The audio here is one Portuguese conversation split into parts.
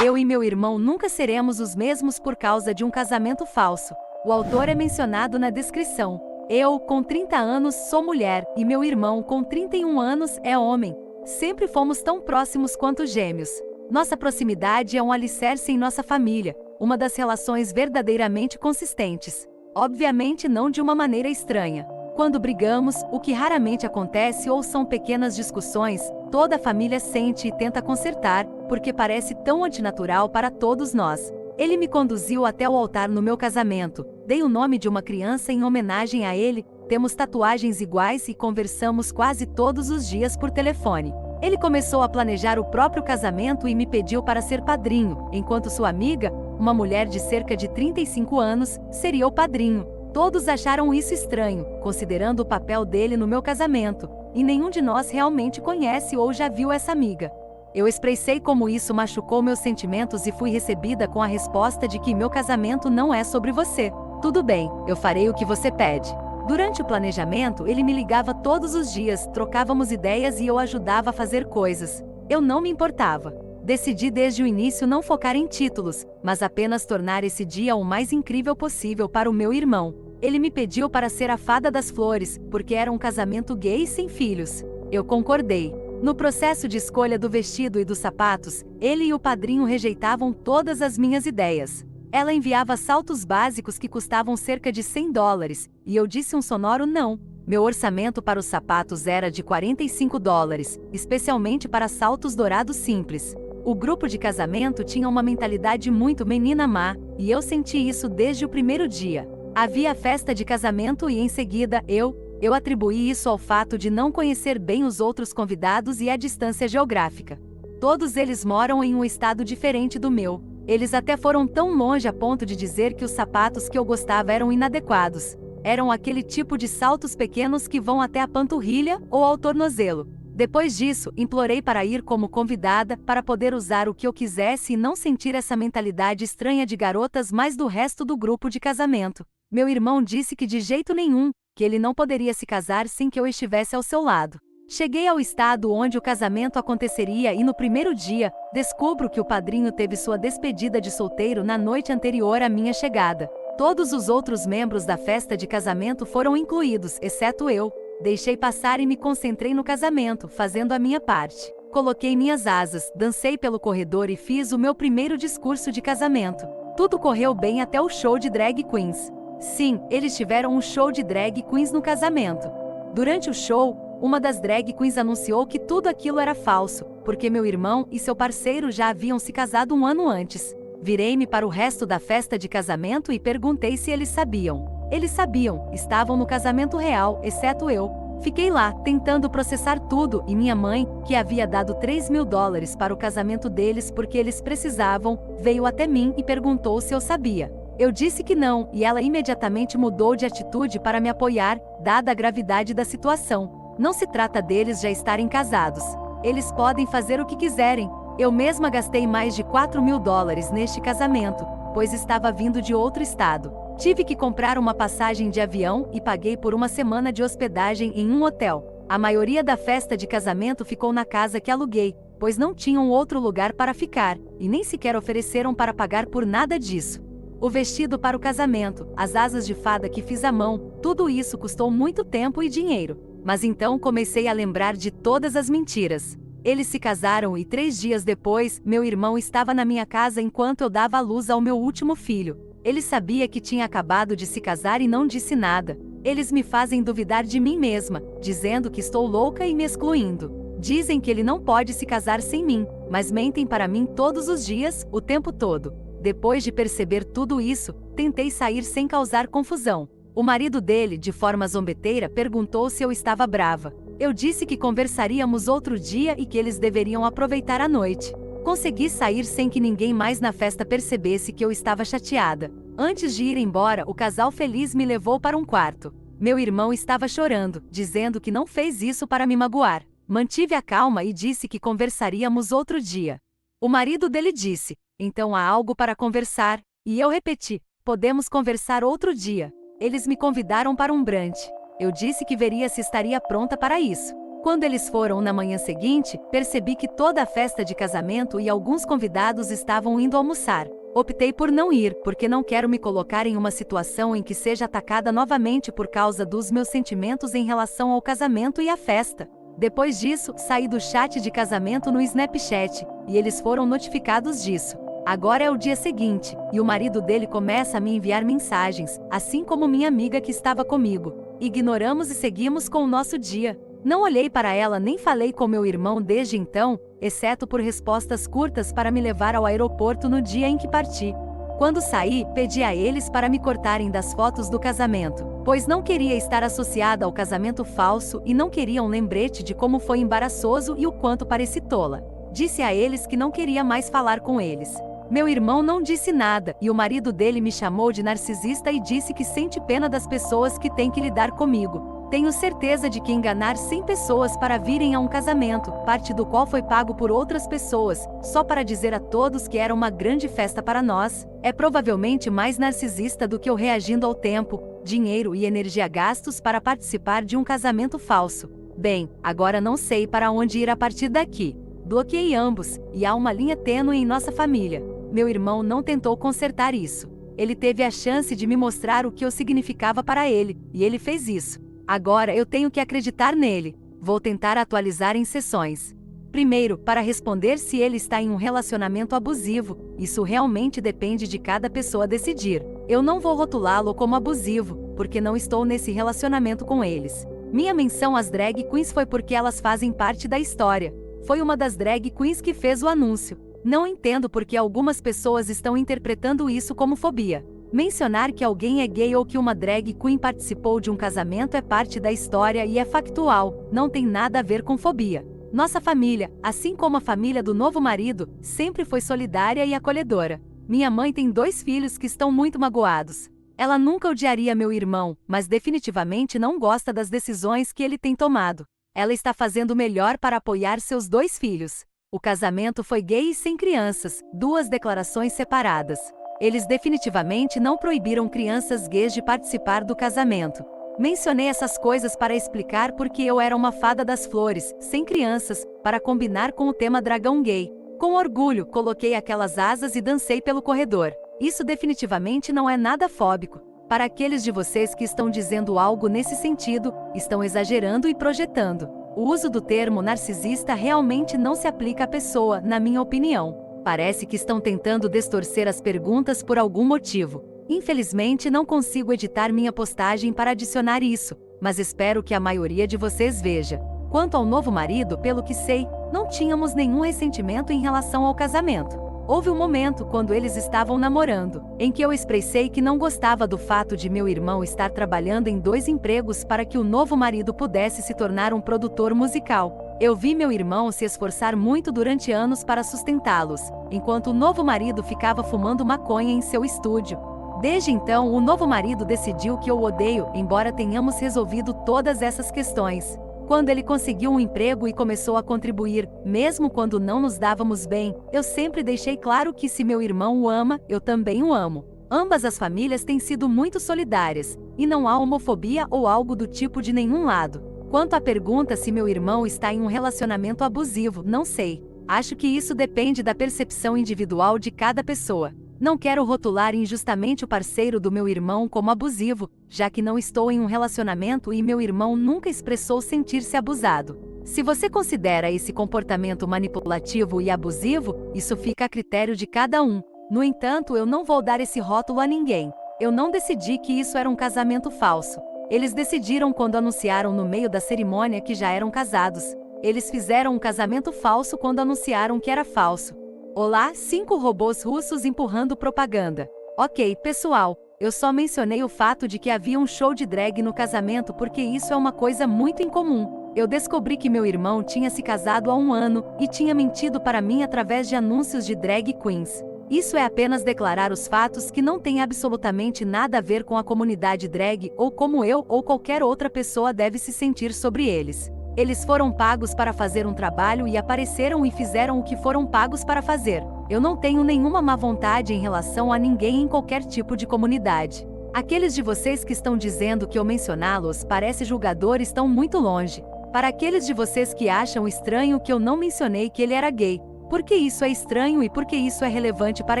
Eu e meu irmão nunca seremos os mesmos por causa de um casamento falso. O autor é mencionado na descrição. Eu, com 30 anos, sou mulher, e meu irmão, com 31 anos, é homem. Sempre fomos tão próximos quanto gêmeos. Nossa proximidade é um alicerce em nossa família, uma das relações verdadeiramente consistentes. Obviamente não de uma maneira estranha. Quando brigamos, o que raramente acontece ou são pequenas discussões, toda a família sente e tenta consertar, porque parece tão antinatural para todos nós. Ele me conduziu até o altar no meu casamento, dei o nome de uma criança em homenagem a ele, temos tatuagens iguais e conversamos quase todos os dias por telefone. Ele começou a planejar o próprio casamento e me pediu para ser padrinho, enquanto sua amiga, uma mulher de cerca de 35 anos, seria o padrinho. Todos acharam isso estranho, considerando o papel dele no meu casamento, e nenhum de nós realmente conhece ou já viu essa amiga. Eu expressei como isso machucou meus sentimentos e fui recebida com a resposta de que meu casamento não é sobre você. Tudo bem, eu farei o que você pede. Durante o planejamento, ele me ligava todos os dias, trocávamos ideias e eu ajudava a fazer coisas. Eu não me importava. Decidi desde o início não focar em títulos, mas apenas tornar esse dia o mais incrível possível para o meu irmão. Ele me pediu para ser a fada das flores, porque era um casamento gay sem filhos. Eu concordei. No processo de escolha do vestido e dos sapatos, ele e o padrinho rejeitavam todas as minhas ideias. Ela enviava saltos básicos que custavam cerca de $100, e eu disse um sonoro não. Meu orçamento para os sapatos era de $45, especialmente para saltos dourados simples. O grupo de casamento tinha uma mentalidade muito menina má, e eu senti isso desde o primeiro dia. Havia a festa de casamento e em seguida eu atribuí isso ao fato de não conhecer bem os outros convidados e a distância geográfica. Todos eles moram em um estado diferente do meu. Eles até foram tão longe a ponto de dizer que os sapatos que eu gostava eram inadequados. Eram aquele tipo de saltos pequenos que vão até a panturrilha ou ao tornozelo. Depois disso, implorei para ir como convidada, para poder usar o que eu quisesse e não sentir essa mentalidade estranha de garotas mais do resto do grupo de casamento. Meu irmão disse que de jeito nenhum, que ele não poderia se casar sem que eu estivesse ao seu lado. Cheguei ao estado onde o casamento aconteceria e no primeiro dia, descubro que o padrinho teve sua despedida de solteiro na noite anterior à minha chegada. Todos os outros membros da festa de casamento foram incluídos, exceto eu. Deixei passar e me concentrei no casamento, fazendo a minha parte. Coloquei minhas asas, dancei pelo corredor e fiz o meu primeiro discurso de casamento. Tudo correu bem até o show de drag queens. Sim, eles tiveram um show de drag queens no casamento. Durante o show, uma das drag queens anunciou que tudo aquilo era falso, porque meu irmão e seu parceiro já haviam se casado um ano antes. Virei-me para o resto da festa de casamento e perguntei se eles sabiam. Eles sabiam, estavam no casamento real, exceto eu. Fiquei lá, tentando processar tudo, e minha mãe, que havia dado $3.000 para o casamento deles porque eles precisavam, veio até mim e perguntou se eu sabia. Eu disse que não, e ela imediatamente mudou de atitude para me apoiar, dada a gravidade da situação. Não se trata deles já estarem casados. Eles podem fazer o que quiserem. Eu mesma gastei mais de $4.000 neste casamento, pois estava vindo de outro estado. Tive que comprar uma passagem de avião e paguei por uma semana de hospedagem em um hotel. A maioria da festa de casamento ficou na casa que aluguei, pois não tinham outro lugar para ficar, e nem sequer ofereceram para pagar por nada disso. O vestido para o casamento, as asas de fada que fiz à mão, tudo isso custou muito tempo e dinheiro. Mas então comecei a lembrar de todas as mentiras. Eles se casaram e 3 dias depois, meu irmão estava na minha casa enquanto eu dava à luz ao meu último filho. Ele sabia que tinha acabado de se casar e não disse nada. Eles me fazem duvidar de mim mesma, dizendo que estou louca e me excluindo. Dizem que ele não pode se casar sem mim, mas mentem para mim todos os dias, o tempo todo. Depois de perceber tudo isso, tentei sair sem causar confusão. O marido dele, de forma zombeteira, perguntou se eu estava brava. Eu disse que conversaríamos outro dia e que eles deveriam aproveitar a noite. Consegui sair sem que ninguém mais na festa percebesse que eu estava chateada. Antes de ir embora, o casal feliz me levou para um quarto. Meu irmão estava chorando, dizendo que não fez isso para me magoar. Mantive a calma e disse que conversaríamos outro dia. O marido dele disse: então há algo para conversar, e eu repeti: podemos conversar outro dia. Eles me convidaram para um brunch. Eu disse que veria se estaria pronta para isso. Quando eles foram na manhã seguinte, percebi que toda a festa de casamento e alguns convidados estavam indo almoçar. Optei por não ir, porque não quero me colocar em uma situação em que seja atacada novamente por causa dos meus sentimentos em relação ao casamento e à festa. Depois disso, saí do chat de casamento no Snapchat, e eles foram notificados disso. Agora é o dia seguinte, e o marido dele começa a me enviar mensagens, assim como minha amiga que estava comigo. Ignoramos e seguimos com o nosso dia. Não olhei para ela nem falei com meu irmão desde então, exceto por respostas curtas para me levar ao aeroporto no dia em que parti. Quando saí, pedi a eles para me cortarem das fotos do casamento, pois não queria estar associada ao casamento falso e não queria um lembrete de como foi embaraçoso e o quanto pareci tola. Disse a eles que não queria mais falar com eles. Meu irmão não disse nada, e o marido dele me chamou de narcisista e disse que sente pena das pessoas que têm que lidar comigo. Tenho certeza de que enganar 100 pessoas para virem a um casamento, parte do qual foi pago por outras pessoas, só para dizer a todos que era uma grande festa para nós, é provavelmente mais narcisista do que eu reagindo ao tempo, dinheiro e energia gastos para participar de um casamento falso. Bem, agora não sei para onde ir a partir daqui. Bloqueei ambos, e há uma linha tênue em nossa família. Meu irmão não tentou consertar isso. Ele teve a chance de me mostrar o que eu significava para ele, e ele fez isso. Agora eu tenho que acreditar nele. Vou tentar atualizar em sessões. Primeiro, para responder se ele está em um relacionamento abusivo, isso realmente depende de cada pessoa decidir. Eu não vou rotulá-lo como abusivo, porque não estou nesse relacionamento com eles. Minha menção às drag queens foi porque elas fazem parte da história. Foi uma das drag queens que fez o anúncio. Não entendo por que algumas pessoas estão interpretando isso como fobia. Mencionar que alguém é gay ou que uma drag queen participou de um casamento é parte da história e é factual, não tem nada a ver com fobia. Nossa família, assim como a família do novo marido, sempre foi solidária e acolhedora. Minha mãe tem 2 filhos que estão muito magoados. Ela nunca odiaria meu irmão, mas definitivamente não gosta das decisões que ele tem tomado. Ela está fazendo o melhor para apoiar seus 2 filhos. O casamento foi gay e sem crianças, 2 declarações separadas. Eles definitivamente não proibiram crianças gays de participar do casamento. Mencionei essas coisas para explicar porque eu era uma fada das flores, sem crianças, para combinar com o tema dragão gay. Com orgulho, coloquei aquelas asas e dancei pelo corredor. Isso definitivamente não é nada fóbico. Para aqueles de vocês que estão dizendo algo nesse sentido, estão exagerando e projetando. O uso do termo narcisista realmente não se aplica à pessoa, na minha opinião. Parece que estão tentando distorcer as perguntas por algum motivo. Infelizmente não consigo editar minha postagem para adicionar isso, mas espero que a maioria de vocês veja. Quanto ao novo marido, pelo que sei, não tínhamos nenhum ressentimento em relação ao casamento. Houve um momento, quando eles estavam namorando, em que eu expressei que não gostava do fato de meu irmão estar trabalhando em 2 empregos para que o novo marido pudesse se tornar um produtor musical. Eu vi meu irmão se esforçar muito durante anos para sustentá-los, enquanto o novo marido ficava fumando maconha em seu estúdio. Desde então, o novo marido decidiu que eu o odeio, embora tenhamos resolvido todas essas questões. Quando ele conseguiu um emprego e começou a contribuir, mesmo quando não nos dávamos bem, eu sempre deixei claro que se meu irmão o ama, eu também o amo. Ambas as famílias têm sido muito solidárias, e não há homofobia ou algo do tipo de nenhum lado. Quanto à pergunta se meu irmão está em um relacionamento abusivo, não sei. Acho que isso depende da percepção individual de cada pessoa. Não quero rotular injustamente o parceiro do meu irmão como abusivo, já que não estou em um relacionamento e meu irmão nunca expressou sentir-se abusado. Se você considera esse comportamento manipulativo e abusivo, isso fica a critério de cada um. No entanto, eu não vou dar esse rótulo a ninguém. Eu não decidi que isso era um casamento falso. Eles decidiram quando anunciaram no meio da cerimônia que já eram casados. Eles fizeram um casamento falso quando anunciaram que era falso. Olá, 5 robôs russos empurrando propaganda. Ok, pessoal, eu só mencionei o fato de que havia um show de drag no casamento porque isso é uma coisa muito incomum. Eu descobri que meu irmão tinha se casado há 1 ano e tinha mentido para mim através de anúncios de drag queens. Isso é apenas declarar os fatos que não têm absolutamente nada a ver com a comunidade drag ou como eu ou qualquer outra pessoa deve se sentir sobre eles. Eles foram pagos para fazer um trabalho e apareceram e fizeram o que foram pagos para fazer. Eu não tenho nenhuma má vontade em relação a ninguém em qualquer tipo de comunidade. Aqueles de vocês que estão dizendo que eu mencioná-los parece julgador estão muito longe. Para aqueles de vocês que acham estranho que eu não mencionei que ele era gay, por que isso é estranho e por que isso é relevante para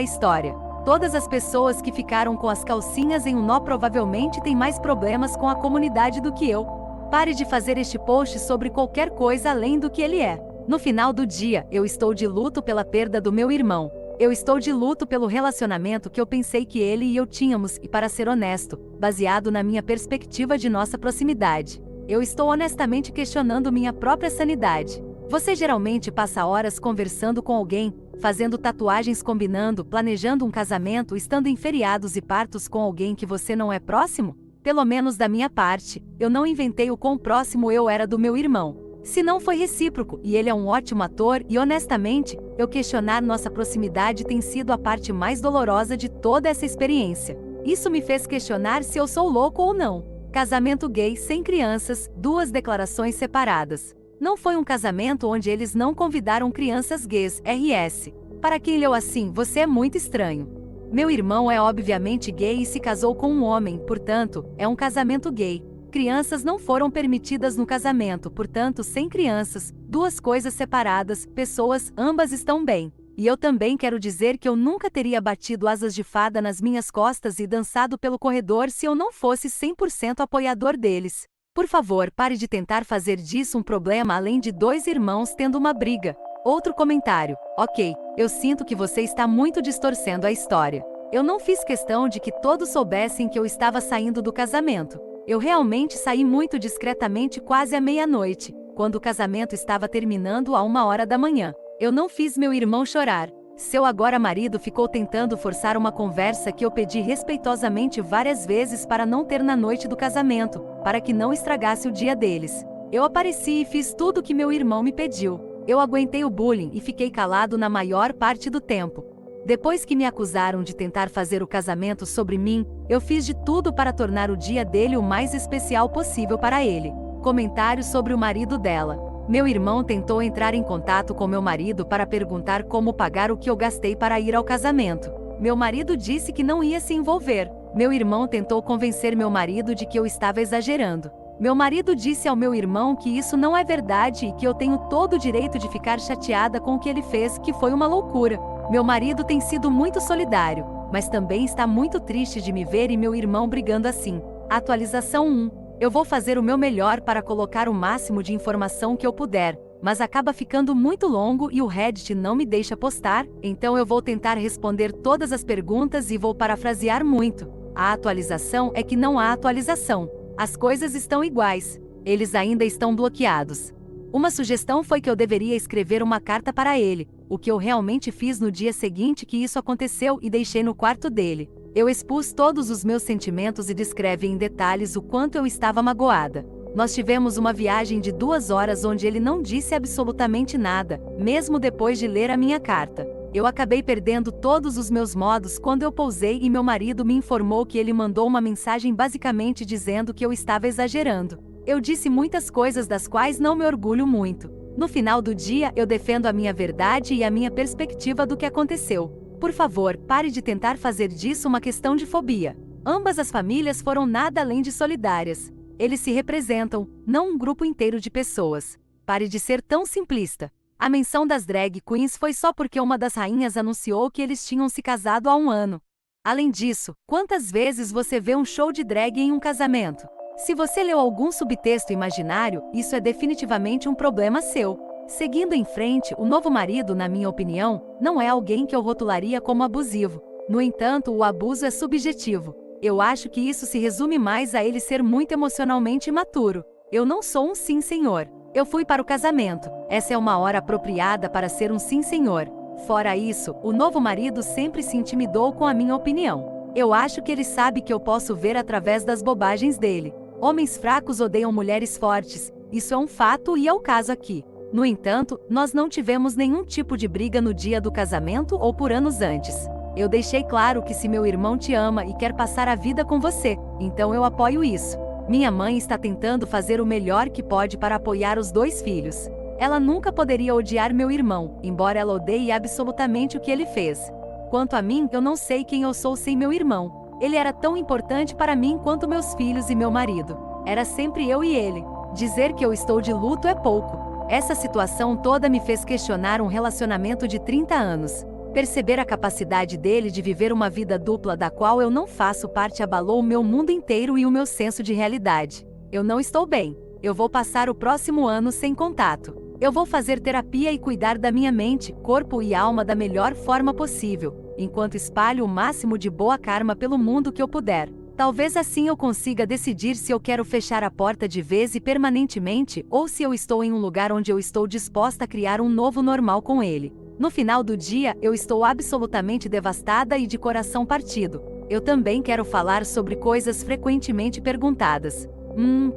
a história? Todas as pessoas que ficaram com as calcinhas em um nó provavelmente têm mais problemas com a comunidade do que eu. Pare de fazer este post sobre qualquer coisa além do que ele é. No final do dia, eu estou de luto pela perda do meu irmão. Eu estou de luto pelo relacionamento que eu pensei que ele e eu tínhamos e, para ser honesto, baseado na minha perspectiva de nossa proximidade, eu estou honestamente questionando minha própria sanidade. Você geralmente passa horas conversando com alguém, fazendo tatuagens, combinando, planejando um casamento, estando em feriados e partos com alguém que você não é próximo? Pelo menos da minha parte, eu não inventei o quão próximo eu era do meu irmão. Se não foi recíproco, e ele é um ótimo ator, e honestamente, eu questionar nossa proximidade tem sido a parte mais dolorosa de toda essa experiência. Isso me fez questionar se eu sou louco ou não. Casamento gay sem crianças, 2 declarações separadas. Não foi um casamento onde eles não convidaram crianças gays, RS. Para quem leu assim, você é muito estranho. Meu irmão é obviamente gay e se casou com um homem, portanto, é um casamento gay. Crianças não foram permitidas no casamento, portanto, sem crianças, 2 coisas separadas, pessoas, ambas estão bem. E eu também quero dizer que eu nunca teria batido asas de fada nas minhas costas e dançado pelo corredor se eu não fosse 100% apoiador deles. Por favor, pare de tentar fazer disso um problema além de 2 irmãos tendo uma briga. Outro comentário. Ok, eu sinto que você está muito distorcendo a história. Eu não fiz questão de que todos soubessem que eu estava saindo do casamento. Eu realmente saí muito discretamente quase à meia-noite, quando o casamento estava terminando à 1h da manhã. Eu não fiz meu irmão chorar. Seu agora marido ficou tentando forçar uma conversa que eu pedi respeitosamente várias vezes para não ter na noite do casamento, para que não estragasse o dia deles. Eu apareci e fiz tudo o que meu irmão me pediu. Eu aguentei o bullying e fiquei calado na maior parte do tempo. Depois que me acusaram de tentar fazer o casamento sobre mim, eu fiz de tudo para tornar o dia dele o mais especial possível para ele. Comentário sobre o marido dela. Meu irmão tentou entrar em contato com meu marido para perguntar como pagar o que eu gastei para ir ao casamento. Meu marido disse que não ia se envolver. Meu irmão tentou convencer meu marido de que eu estava exagerando. Meu marido disse ao meu irmão que isso não é verdade e que eu tenho todo o direito de ficar chateada com o que ele fez, que foi uma loucura. Meu marido tem sido muito solidário, mas também está muito triste de me ver e meu irmão brigando assim. Atualização 1. Eu vou fazer o meu melhor para colocar o máximo de informação que eu puder, mas acaba ficando muito longo e o Reddit não me deixa postar, então eu vou tentar responder todas as perguntas e vou parafrasear muito. A atualização é que não há atualização. As coisas estão iguais. Eles ainda estão bloqueados. Uma sugestão foi que eu deveria escrever uma carta para ele, o que eu realmente fiz no dia seguinte que isso aconteceu e deixei no quarto dele. Eu expus todos os meus sentimentos e descreve em detalhes o quanto eu estava magoada. Nós tivemos uma viagem de 2 horas onde ele não disse absolutamente nada, mesmo depois de ler a minha carta. Eu acabei perdendo todos os meus modos quando eu pousei e meu marido me informou que ele mandou uma mensagem basicamente dizendo que eu estava exagerando. Eu disse muitas coisas das quais não me orgulho muito. No final do dia, eu defendo a minha verdade e a minha perspectiva do que aconteceu. Por favor, pare de tentar fazer disso uma questão de fobia. Ambas as famílias foram nada além de solidárias. Eles se representam, não um grupo inteiro de pessoas. Pare de ser tão simplista. A menção das drag queens foi só porque uma das rainhas anunciou que eles tinham se casado há 1 ano. Além disso, quantas vezes você vê um show de drag em um casamento? Se você leu algum subtexto imaginário, isso é definitivamente um problema seu. Seguindo em frente, o novo marido, na minha opinião, não é alguém que eu rotularia como abusivo. No entanto, o abuso é subjetivo. Eu acho que isso se resume mais a ele ser muito emocionalmente imaturo. Eu não sou um sim senhor. Eu fui para o casamento. Essa é uma hora apropriada para ser um sim senhor. Fora isso, o novo marido sempre se intimidou com a minha opinião. Eu acho que ele sabe que eu posso ver através das bobagens dele. Homens fracos odeiam mulheres fortes. Isso é um fato e é o caso aqui. No entanto, nós não tivemos nenhum tipo de briga no dia do casamento ou por anos antes. Eu deixei claro que se meu irmão te ama e quer passar a vida com você, então eu apoio isso. Minha mãe está tentando fazer o melhor que pode para apoiar os 2 filhos. Ela nunca poderia odiar meu irmão, embora ela odeie absolutamente o que ele fez. Quanto a mim, eu não sei quem eu sou sem meu irmão. Ele era tão importante para mim quanto meus filhos e meu marido. Era sempre eu e ele. Dizer que eu estou de luto é pouco. Essa situação toda me fez questionar um relacionamento de 30 anos. Perceber a capacidade dele de viver uma vida dupla da qual eu não faço parte abalou o meu mundo inteiro e o meu senso de realidade. Eu não estou bem. Eu vou passar o próximo ano sem contato. Eu vou fazer terapia e cuidar da minha mente, corpo e alma da melhor forma possível, enquanto espalho o máximo de boa karma pelo mundo que eu puder. Talvez assim eu consiga decidir se eu quero fechar a porta de vez e permanentemente ou se eu estou em um lugar onde eu estou disposta a criar um novo normal com ele. No final do dia, eu estou absolutamente devastada e de coração partido. Eu também quero falar sobre coisas frequentemente perguntadas.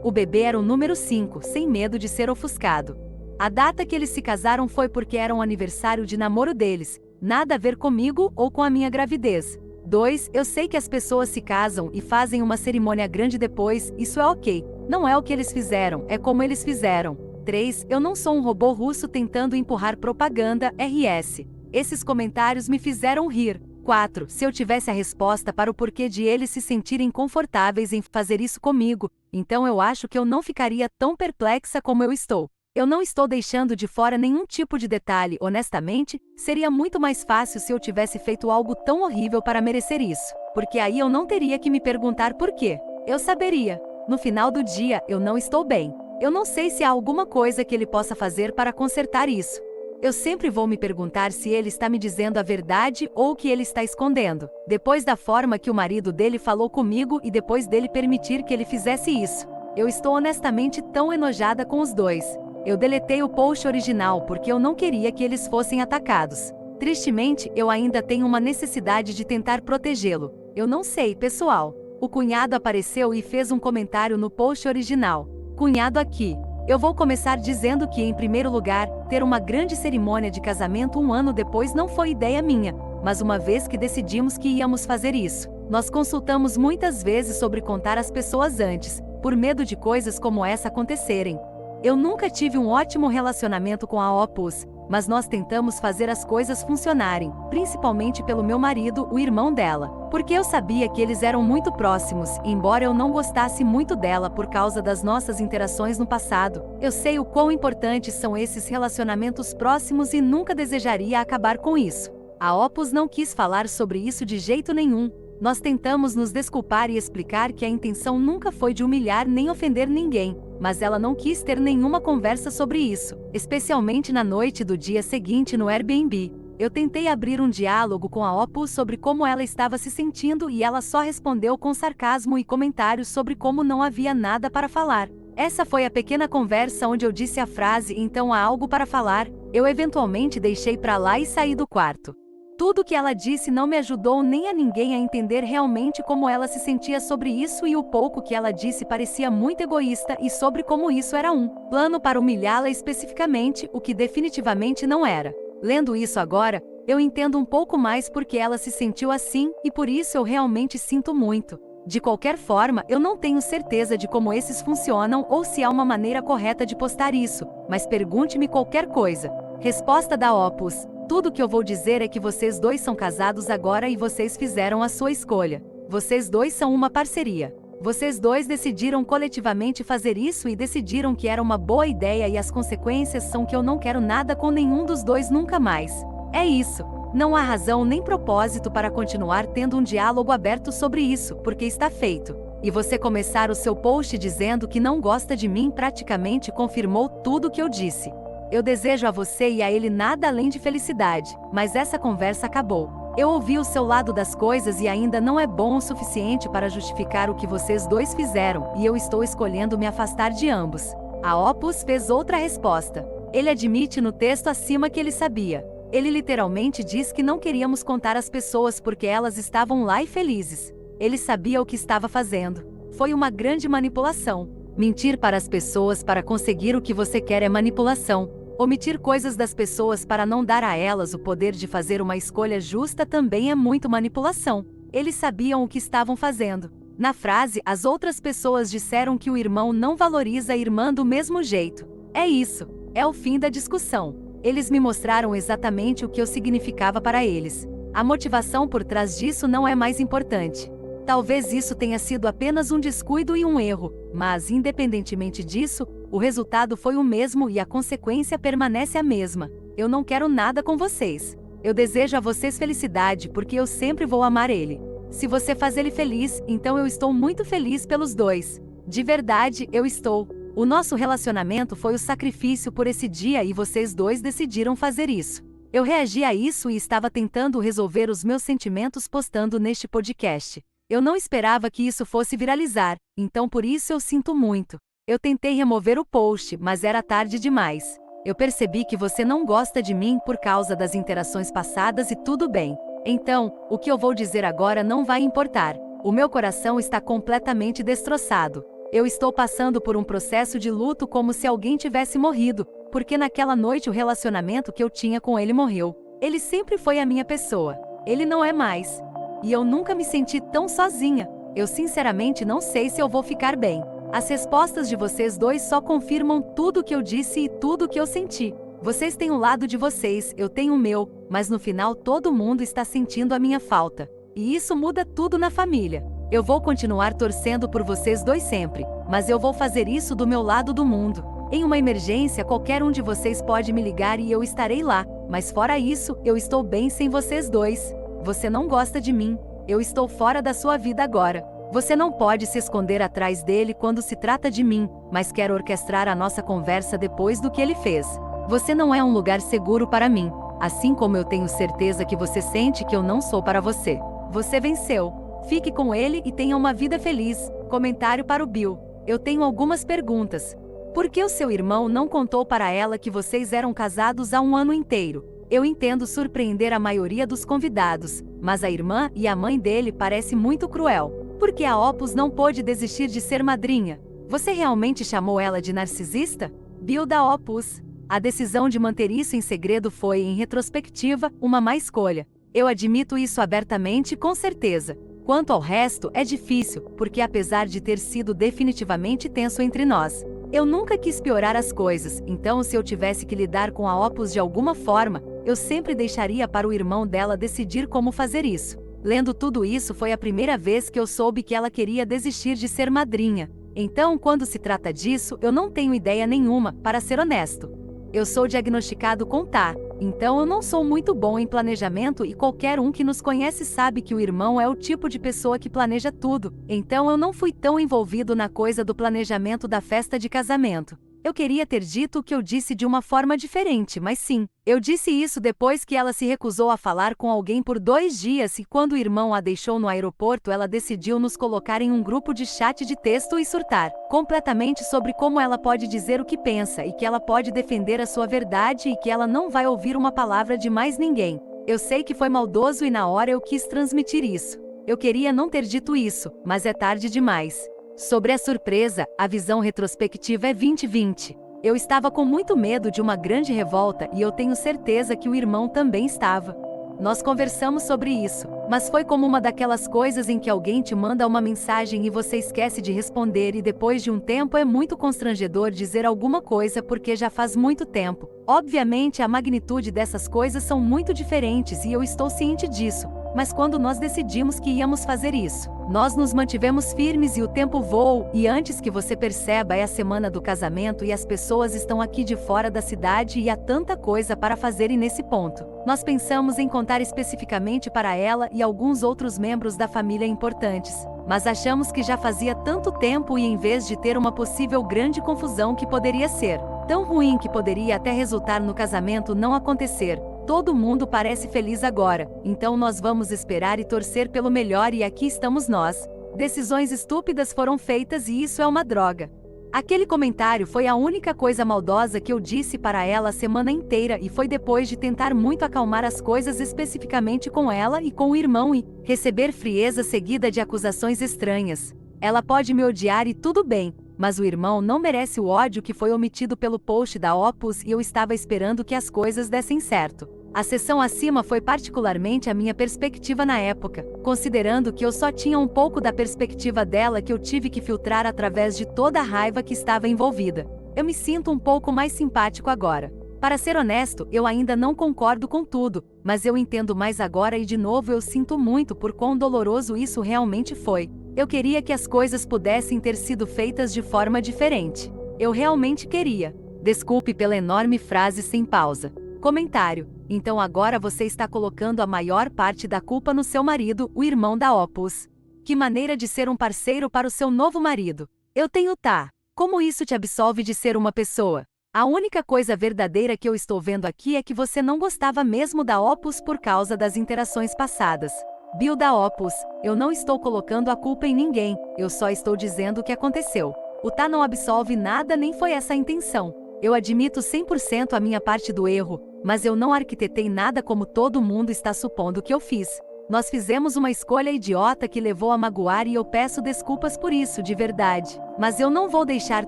O bebê era o número 5, sem medo de ser ofuscado. A data que eles se casaram foi porque era um aniversário de namoro deles, nada a ver comigo ou com a minha gravidez. 2. Eu sei que as pessoas se casam e fazem uma cerimônia grande depois, isso é ok. Não é o que eles fizeram, é como eles fizeram. 3. Eu não sou um robô russo tentando empurrar propaganda, RS. Esses comentários me fizeram rir. 4. Se eu tivesse a resposta para o porquê de eles se sentirem confortáveis em fazer isso comigo, então eu acho que eu não ficaria tão perplexa como eu estou. Eu não estou deixando de fora nenhum tipo de detalhe, honestamente, seria muito mais fácil se eu tivesse feito algo tão horrível para merecer isso, porque aí eu não teria que me perguntar por quê. Eu saberia. No final do dia, eu não estou bem. Eu não sei se há alguma coisa que ele possa fazer para consertar isso. Eu sempre vou me perguntar se ele está me dizendo a verdade ou o que ele está escondendo. Depois da forma que o marido dele falou comigo e depois dele permitir que ele fizesse isso. Eu estou honestamente tão enojada com os dois. Eu deletei o post original porque eu não queria que eles fossem atacados. Tristemente, eu ainda tenho uma necessidade de tentar protegê-lo. Eu não sei, pessoal. O cunhado apareceu e fez um comentário no post original. Cunhado aqui. Eu vou começar dizendo que, em primeiro lugar, ter uma grande cerimônia de casamento um ano depois não foi ideia minha, mas uma vez que decidimos que íamos fazer isso, nós consultamos muitas vezes sobre contar às pessoas antes, por medo de coisas como essa acontecerem. Eu nunca tive um ótimo relacionamento com a Opus, mas nós tentamos fazer as coisas funcionarem, principalmente pelo meu marido, o irmão dela, porque eu sabia que eles eram muito próximos, e embora eu não gostasse muito dela por causa das nossas interações no passado, eu sei o quão importantes são esses relacionamentos próximos e nunca desejaria acabar com isso. A Opus não quis falar sobre isso de jeito nenhum. Nós tentamos nos desculpar e explicar que a intenção nunca foi de humilhar nem ofender ninguém, mas ela não quis ter nenhuma conversa sobre isso, especialmente na noite do dia seguinte no Airbnb. Eu tentei abrir um diálogo com a Opus sobre como ela estava se sentindo e ela só respondeu com sarcasmo e comentários sobre como não havia nada para falar. Essa foi a pequena conversa onde eu disse a frase "então há algo para falar". Eu eventualmente deixei para lá e saí do quarto. Tudo que ela disse não me ajudou nem a ninguém a entender realmente como ela se sentia sobre isso e o pouco que ela disse parecia muito egoísta e sobre como isso era um plano para humilhá-la especificamente, o que definitivamente não era. Lendo isso agora, eu entendo um pouco mais porque ela se sentiu assim e por isso eu realmente sinto muito. De qualquer forma, eu não tenho certeza de como esses funcionam ou se há uma maneira correta de postar isso, mas pergunte-me qualquer coisa. Resposta da Opus. Tudo que eu vou dizer é que vocês dois são casados agora e vocês fizeram a sua escolha. Vocês dois são uma parceria. Vocês dois decidiram coletivamente fazer isso e decidiram que era uma boa ideia e as consequências são que eu não quero nada com nenhum dos dois nunca mais. É isso. Não há razão nem propósito para continuar tendo um diálogo aberto sobre isso, porque está feito. E você começar o seu post dizendo que não gosta de mim praticamente confirmou tudo o que eu disse. Eu desejo a você e a ele nada além de felicidade, mas essa conversa acabou. Eu ouvi o seu lado das coisas e ainda não é bom o suficiente para justificar o que vocês dois fizeram, e eu estou escolhendo me afastar de ambos. A Opus fez outra resposta. Ele admite no texto acima que ele sabia. Ele literalmente diz que não queríamos contar às pessoas porque elas estavam lá e felizes. Ele sabia o que estava fazendo. Foi uma grande manipulação. Mentir para as pessoas para conseguir o que você quer é manipulação. Omitir coisas das pessoas para não dar a elas o poder de fazer uma escolha justa também é muito manipulação. Eles sabiam o que estavam fazendo. Na frase, as outras pessoas disseram que o irmão não valoriza a irmã do mesmo jeito. É isso. É o fim da discussão. Eles me mostraram exatamente o que eu significava para eles. A motivação por trás disso não é mais importante. Talvez isso tenha sido apenas um descuido e um erro, mas, independentemente disso, o resultado foi o mesmo e a consequência permanece a mesma. Eu não quero nada com vocês. Eu desejo a vocês felicidade porque eu sempre vou amar ele. Se você faz ele feliz, então eu estou muito feliz pelos dois. De verdade, eu estou. O nosso relacionamento foi o sacrifício por esse dia e vocês dois decidiram fazer isso. Eu reagi a isso e estava tentando resolver os meus sentimentos postando neste podcast. Eu não esperava que isso fosse viralizar, então por isso eu sinto muito. Eu tentei remover o post, mas era tarde demais. Eu percebi que você não gosta de mim por causa das interações passadas e tudo bem. Então, o que eu vou dizer agora não vai importar. O meu coração está completamente destroçado. Eu estou passando por um processo de luto como se alguém tivesse morrido, porque naquela noite o relacionamento que eu tinha com ele morreu. Ele sempre foi a minha pessoa. Ele não é mais. E eu nunca me senti tão sozinha. Eu sinceramente não sei se eu vou ficar bem. As respostas de vocês dois só confirmam tudo o que eu disse e tudo o que eu senti. Vocês têm o lado de vocês, eu tenho o meu, mas no final todo mundo está sentindo a minha falta. E isso muda tudo na família. Eu vou continuar torcendo por vocês dois sempre, mas eu vou fazer isso do meu lado do mundo. Em uma emergência, qualquer um de vocês pode me ligar e eu estarei lá, mas fora isso, eu estou bem sem vocês dois. Você não gosta de mim. Eu estou fora da sua vida agora. Você não pode se esconder atrás dele quando se trata de mim, mas quer orquestrar a nossa conversa depois do que ele fez. Você não é um lugar seguro para mim, assim como eu tenho certeza que você sente que eu não sou para você. Você venceu. Fique com ele e tenha uma vida feliz. Comentário para o Bill. Eu tenho algumas perguntas. Por que o seu irmão não contou para ela que vocês eram casados há um ano inteiro? Eu entendo surpreender a maioria dos convidados, mas a irmã e a mãe dele parece muito cruel. Por que a Opus não pôde desistir de ser madrinha? Você realmente chamou ela de narcisista? Bill da Opus. A decisão de manter isso em segredo foi, em retrospectiva, uma má escolha. Eu admito isso abertamente, com certeza. Quanto ao resto, é difícil, porque apesar de ter sido definitivamente tenso entre nós, eu nunca quis piorar as coisas, então se eu tivesse que lidar com a Opus de alguma forma, eu sempre deixaria para o irmão dela decidir como fazer isso. Lendo tudo isso foi a primeira vez que eu soube que ela queria desistir de ser madrinha. Então, quando se trata disso, eu não tenho ideia nenhuma, para ser honesto. Eu sou diagnosticado com TAR, então eu não sou muito bom em planejamento e qualquer um que nos conhece sabe que o irmão é o tipo de pessoa que planeja tudo, então eu não fui tão envolvido na coisa do planejamento da festa de casamento. Eu queria ter dito o que eu disse de uma forma diferente, mas sim, eu disse isso depois que ela se recusou a falar com alguém por 2 dias e quando o irmão a deixou no aeroporto ela decidiu nos colocar em um grupo de chat de texto e surtar completamente sobre como ela pode dizer o que pensa e que ela pode defender a sua verdade e que ela não vai ouvir uma palavra de mais ninguém. Eu sei que foi maldoso e na hora eu quis transmitir isso. Eu queria não ter dito isso, mas é tarde demais. Sobre a surpresa, a visão retrospectiva é 2020. Eu estava com muito medo de uma grande revolta e eu tenho certeza que o irmão também estava. Nós conversamos sobre isso, mas foi como uma daquelas coisas em que alguém te manda uma mensagem e você esquece de responder e depois de um tempo é muito constrangedor dizer alguma coisa porque já faz muito tempo. Obviamente a magnitude dessas coisas são muito diferentes e eu estou ciente disso. Mas quando nós decidimos que íamos fazer isso, nós nos mantivemos firmes e o tempo voou, e antes que você perceba é a semana do casamento e as pessoas estão aqui de fora da cidade e há tanta coisa para fazerem nesse ponto. Nós pensamos em contar especificamente para ela e alguns outros membros da família importantes, mas achamos que já fazia tanto tempo e em vez de ter uma possível grande confusão que poderia ser tão ruim que poderia até resultar no casamento não acontecer, todo mundo parece feliz agora, então nós vamos esperar e torcer pelo melhor e aqui estamos nós. Decisões estúpidas foram feitas e isso é uma droga. Aquele comentário foi a única coisa maldosa que eu disse para ela a semana inteira e foi depois de tentar muito acalmar as coisas especificamente com ela e com o irmão e receber frieza seguida de acusações estranhas. Ela pode me odiar e tudo bem, mas o irmão não merece o ódio que foi omitido pelo post da Opus e eu estava esperando que as coisas dessem certo. A seção acima foi particularmente a minha perspectiva na época, considerando que eu só tinha um pouco da perspectiva dela que eu tive que filtrar através de toda a raiva que estava envolvida. Eu me sinto um pouco mais simpático agora. Para ser honesto, eu ainda não concordo com tudo, mas eu entendo mais agora e de novo eu sinto muito por quão doloroso isso realmente foi. Eu queria que as coisas pudessem ter sido feitas de forma diferente. Eu realmente queria. Desculpe pela enorme frase sem pausa. Comentário. Então agora você está colocando a maior parte da culpa no seu marido, o irmão da Opus. Que maneira de ser um parceiro para o seu novo marido. Eu tenho tá. Como isso te absolve de ser uma pessoa? A única coisa verdadeira que eu estou vendo aqui é que você não gostava mesmo da Opus por causa das interações passadas. Bill da Opus, eu não estou colocando a culpa em ninguém, eu só estou dizendo o que aconteceu. O tá não absolve nada, nem foi essa a intenção. Eu admito 100% a minha parte do erro, mas eu não arquitetei nada como todo mundo está supondo que eu fiz. Nós fizemos uma escolha idiota que levou a magoar e eu peço desculpas por isso de verdade. Mas eu não vou deixar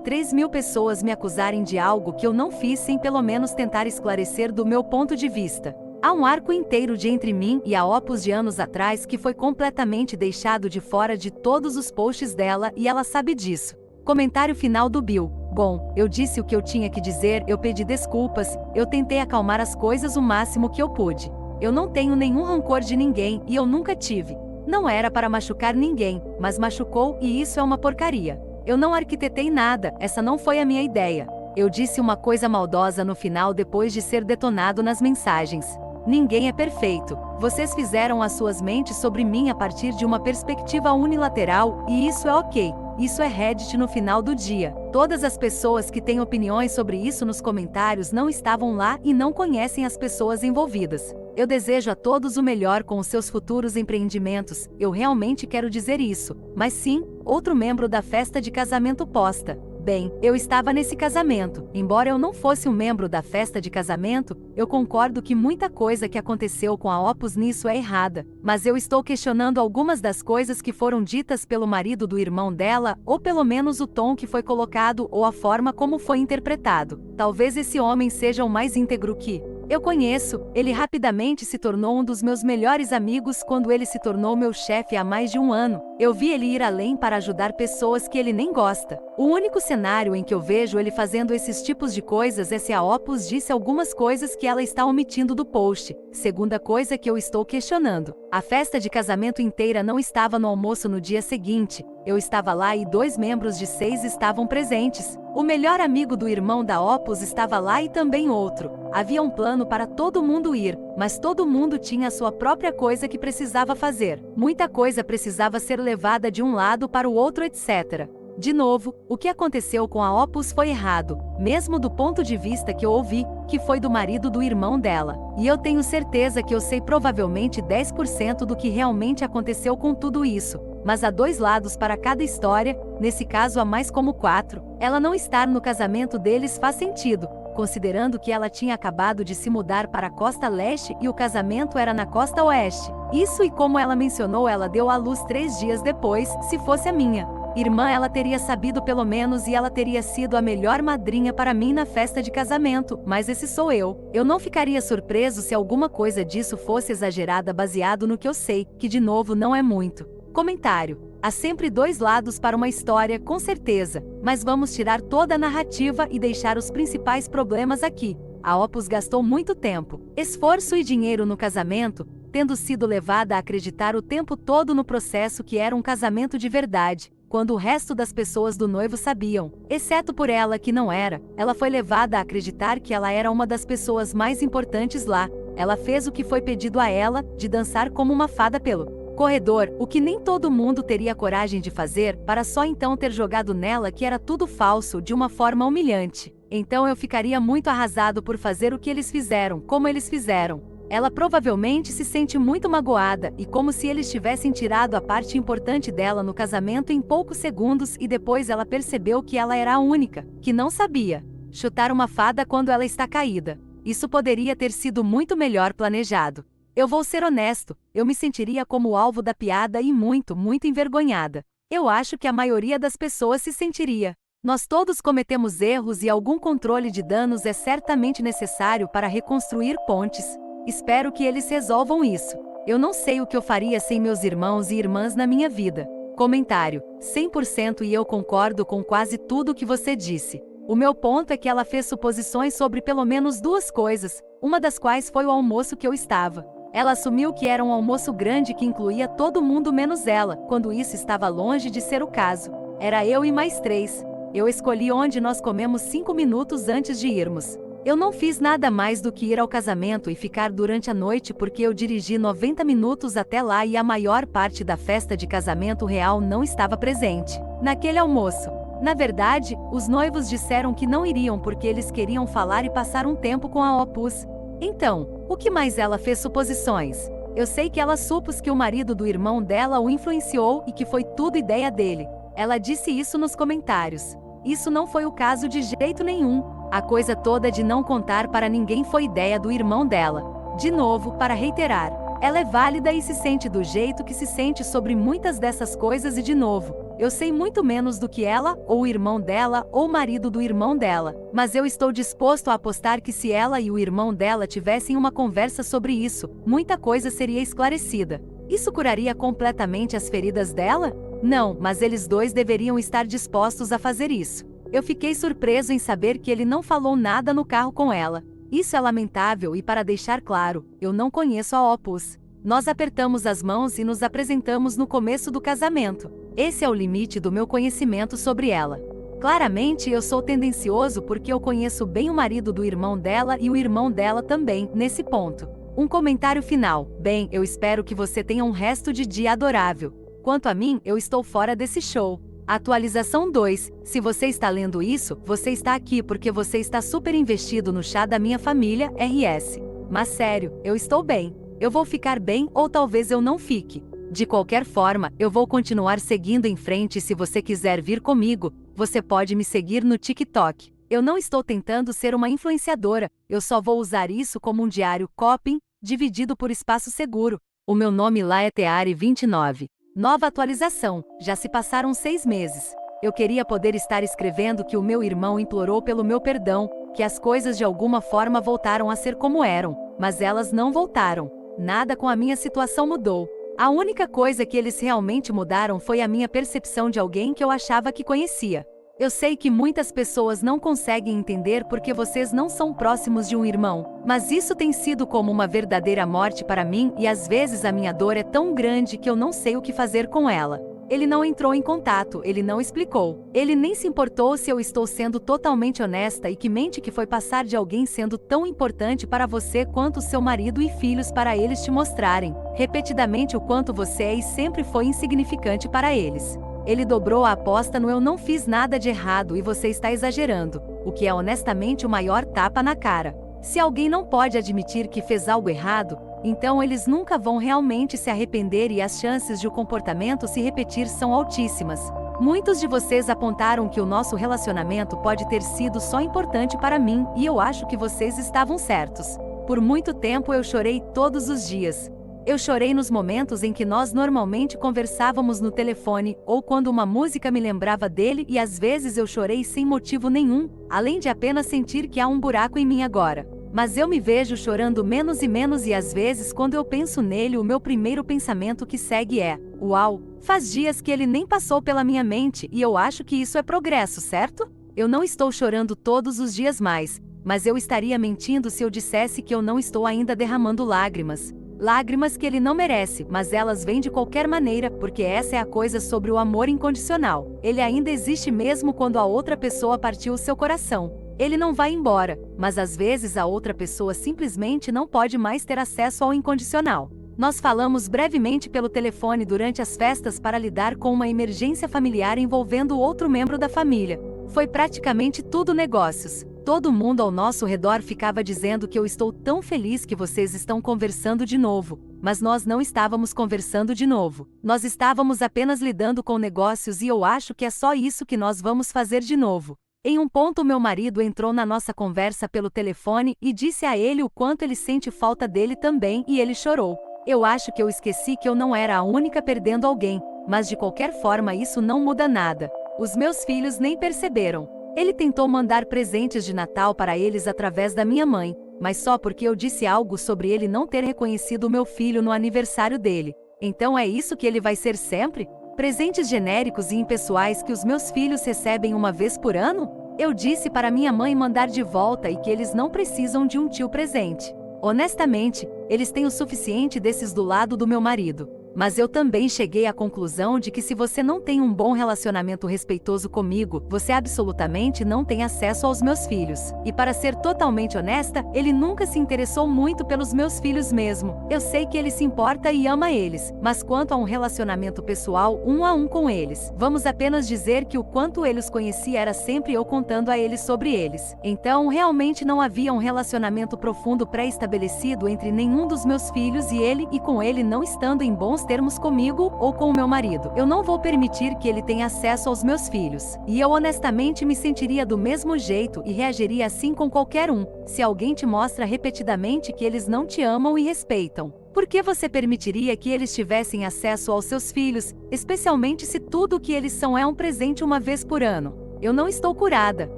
3.000 pessoas me acusarem de algo que eu não fiz sem pelo menos tentar esclarecer do meu ponto de vista. Há um arco inteiro de entre mim e a Opus de anos atrás que foi completamente deixado de fora de todos os posts dela e ela sabe disso. Comentário final do Bill. Bom, eu disse o que eu tinha que dizer, eu pedi desculpas, eu tentei acalmar as coisas o máximo que eu pude. Eu não tenho nenhum rancor de ninguém e eu nunca tive. Não era para machucar ninguém, mas machucou e isso é uma porcaria. Eu não arquitetei nada, essa não foi a minha ideia. Eu disse uma coisa maldosa no final depois de ser detonado nas mensagens. Ninguém é perfeito. Vocês fizeram as suas mentes sobre mim a partir de uma perspectiva unilateral e isso é ok. Isso é Reddit no final do dia. Todas as pessoas que têm opiniões sobre isso nos comentários não estavam lá e não conhecem as pessoas envolvidas. Eu desejo a todos o melhor com os seus futuros empreendimentos, eu realmente quero dizer isso. Mas sim, outro membro da festa de casamento posta. Bem, eu estava nesse casamento. Embora eu não fosse um membro da festa de casamento, eu concordo que muita coisa que aconteceu com a Opus nisso é errada. Mas eu estou questionando algumas das coisas que foram ditas pelo marido do irmão dela, ou pelo menos o tom que foi colocado ou a forma como foi interpretado. Talvez esse homem seja o mais íntegro que eu conheço. Ele rapidamente se tornou um dos meus melhores amigos quando ele se tornou meu chefe há mais de um ano. Eu vi ele ir além para ajudar pessoas que ele nem gosta. O único cenário em que eu vejo ele fazendo esses tipos de coisas é se a Opus disse algumas coisas que ela está omitindo do post. Segunda coisa que eu estou questionando. A festa de casamento inteira não estava no almoço no dia seguinte. Eu estava lá e 2 membros de 6 estavam presentes. O melhor amigo do irmão da Opus estava lá e também outro. Havia um plano para todo mundo ir, mas todo mundo tinha a sua própria coisa que precisava fazer. Muita coisa precisava ser levada de um lado para o outro, etc. De novo, o que aconteceu com a Opus foi errado, mesmo do ponto de vista que eu ouvi, que foi do marido do irmão dela. E eu tenho certeza que eu sei provavelmente 10% do que realmente aconteceu com tudo isso. Mas há 2 lados para cada história, nesse caso há mais como 4. Ela não estar no casamento deles faz sentido, considerando que ela tinha acabado de se mudar para a costa leste e o casamento era na costa oeste. Isso e como ela mencionou, ela deu à luz 3 dias depois, se fosse a minha irmã ela teria sabido pelo menos e ela teria sido a melhor madrinha para mim na festa de casamento, mas esse sou eu. Eu não ficaria surpreso se alguma coisa disso fosse exagerada baseado no que eu sei, que de novo não é muito. Comentário. Há sempre 2 lados para uma história, com certeza, mas vamos tirar toda a narrativa e deixar os principais problemas aqui. A Opus gastou muito tempo, esforço e dinheiro no casamento, tendo sido levada a acreditar o tempo todo no processo que era um casamento de verdade, quando o resto das pessoas do noivo sabiam, exceto por ela que não era. Ela foi levada a acreditar que ela era uma das pessoas mais importantes lá. Ela fez o que foi pedido a ela, de dançar como uma fada pelo corredor, o que nem todo mundo teria coragem de fazer, para só então ter jogado nela que era tudo falso de uma forma humilhante. Então eu ficaria muito arrasado por fazer o que eles fizeram, como eles fizeram. Ela provavelmente se sente muito magoada e como se eles tivessem tirado a parte importante dela no casamento em poucos segundos e depois ela percebeu que ela era a única, que não sabia chutar uma fada quando ela está caída. Isso poderia ter sido muito melhor planejado. Eu vou ser honesto, eu me sentiria como alvo da piada e muito envergonhada. Eu acho que a maioria das pessoas se sentiria. Nós todos cometemos erros e algum controle de danos é certamente necessário para reconstruir pontes. Espero que eles resolvam isso. Eu não sei o que eu faria sem meus irmãos e irmãs na minha vida. Comentário. 100% e eu concordo com quase tudo que você disse. O meu ponto é que ela fez suposições sobre pelo menos 2 coisas, uma das quais foi o almoço que eu estava. Ela assumiu que era um almoço grande que incluía todo mundo menos ela, quando isso estava longe de ser o caso. Era eu e mais 3. Eu escolhi onde nós comemos 5 minutos antes de irmos. Eu não fiz nada mais do que ir ao casamento e ficar durante a noite porque eu dirigi 90 minutos até lá e a maior parte da festa de casamento real não estava presente naquele almoço. Na verdade, os noivos disseram que não iriam porque eles queriam falar e passar um tempo com a Opus. Então, o que mais ela fez suposições? Eu sei que ela supôs que o marido do irmão dela o influenciou e que foi tudo ideia dele. Ela disse isso nos comentários. Isso não foi o caso de jeito nenhum. A coisa toda de não contar para ninguém foi ideia do irmão dela. De novo, para reiterar, ela é válida e se sente do jeito que se sente sobre muitas dessas coisas e de novo, eu sei muito menos do que ela, ou o irmão dela, ou o marido do irmão dela, mas eu estou disposto a apostar que se ela e o irmão dela tivessem uma conversa sobre isso, muita coisa seria esclarecida. Isso curaria completamente as feridas dela? Não, mas eles dois deveriam estar dispostos a fazer isso. Eu fiquei surpreso em saber que ele não falou nada no carro com ela. Isso é lamentável e, para deixar claro, eu não conheço a Opus. Nós apertamos as mãos e nos apresentamos no começo do casamento. Esse é o limite do meu conhecimento sobre ela. Claramente eu sou tendencioso porque eu conheço bem o marido do irmão dela e o irmão dela também, nesse ponto. Um comentário final. Bem, eu espero que você tenha um resto de dia adorável. Quanto a mim, eu estou fora desse show. Atualização 2. Se você está lendo isso, você está aqui porque você está super investido no chá da minha família, RS. Mas sério, eu estou bem. Eu vou ficar bem ou talvez eu não fique. De qualquer forma, eu vou continuar seguindo em frente e se você quiser vir comigo, você pode me seguir no TikTok. Eu não estou tentando ser uma influenciadora, eu só vou usar isso como um diário coping, dividido por espaço seguro. O meu nome lá é Teari29. Nova atualização, já se passaram 6 meses. Eu queria poder estar escrevendo que o meu irmão implorou pelo meu perdão, que as coisas de alguma forma voltaram a ser como eram, mas elas não voltaram. Nada com a minha situação mudou. A única coisa que eles realmente mudaram foi a minha percepção de alguém que eu achava que conhecia. Eu sei que muitas pessoas não conseguem entender porque vocês não são próximos de um irmão, mas isso tem sido como uma verdadeira morte para mim e às vezes a minha dor é tão grande que eu não sei o que fazer com ela. Ele não entrou em contato, ele não explicou. Ele nem se importou se eu estou sendo totalmente honesta e que mente que foi passar de alguém sendo tão importante para você quanto seu marido e filhos para eles te mostrarem, repetidamente o quanto você é e sempre foi insignificante para eles. Ele dobrou a aposta no eu não fiz nada de errado e você está exagerando, o que é honestamente o maior tapa na cara. Se alguém não pode admitir que fez algo errado, então eles nunca vão realmente se arrepender e as chances de o comportamento se repetir são altíssimas. Muitos de vocês apontaram que o nosso relacionamento pode ter sido só importante para mim e eu acho que vocês estavam certos. Por muito tempo eu chorei todos os dias. Eu chorei nos momentos em que nós normalmente conversávamos no telefone, ou quando uma música me lembrava dele e às vezes eu chorei sem motivo nenhum, além de apenas sentir que há um buraco em mim agora. Mas eu me vejo chorando menos e menos e às vezes quando eu penso nele o meu primeiro pensamento que segue é: uau, faz dias que ele nem passou pela minha mente e eu acho que isso é progresso, certo? Eu não estou chorando todos os dias mais, mas eu estaria mentindo se eu dissesse que eu não estou ainda derramando lágrimas. Lágrimas que ele não merece, mas elas vêm de qualquer maneira, porque essa é a coisa sobre o amor incondicional. Ele ainda existe mesmo quando a outra pessoa partiu o seu coração. Ele não vai embora, mas às vezes a outra pessoa simplesmente não pode mais ter acesso ao incondicional. Nós falamos brevemente pelo telefone durante as festas para lidar com uma emergência familiar envolvendo outro membro da família. Foi praticamente tudo negócios. Todo mundo ao nosso redor ficava dizendo que eu estou tão feliz que vocês estão conversando de novo, mas nós não estávamos conversando de novo. Nós estávamos apenas lidando com negócios e eu acho que é só isso que nós vamos fazer de novo. Em um ponto meu marido entrou na nossa conversa pelo telefone e disse a ele o quanto ele sente falta dele também e ele chorou. Eu acho que eu esqueci que eu não era a única perdendo alguém, mas de qualquer forma isso não muda nada. Os meus filhos nem perceberam. Ele tentou mandar presentes de Natal para eles através da minha mãe, mas só porque eu disse algo sobre ele não ter reconhecido o meu filho no aniversário dele. Então é isso que ele vai ser sempre? Presentes genéricos e impessoais que os meus filhos recebem uma vez por ano? Eu disse para minha mãe mandar de volta e que eles não precisam de um tio presente. Honestamente, eles têm o suficiente desses do lado do meu marido. Mas eu também cheguei à conclusão de que se você não tem um bom relacionamento respeitoso comigo, você absolutamente não tem acesso aos meus filhos. E para ser totalmente honesta, ele nunca se interessou muito pelos meus filhos mesmo. Eu sei que ele se importa e ama eles, mas quanto a um relacionamento pessoal um a um com eles, vamos apenas dizer que o quanto ele os conhecia era sempre eu contando a eles sobre eles. Então, realmente não havia um relacionamento profundo pré-estabelecido entre nenhum dos meus filhos e ele, e com ele não estando em bons termos comigo ou com o meu marido. Eu não vou permitir que ele tenha acesso aos meus filhos. E eu honestamente me sentiria do mesmo jeito e reagiria assim com qualquer um, se alguém te mostra repetidamente que eles não te amam e respeitam. Por que você permitiria que eles tivessem acesso aos seus filhos, especialmente se tudo o que eles são é um presente uma vez por ano? Eu não estou curada,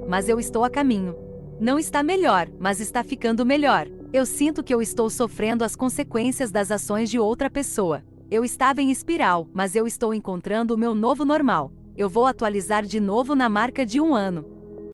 mas eu estou a caminho. Não está melhor, mas está ficando melhor. Eu sinto que eu estou sofrendo as consequências das ações de outra pessoa. Eu estava em espiral, mas eu estou encontrando o meu novo normal. Eu vou atualizar de novo na marca de 1 ano.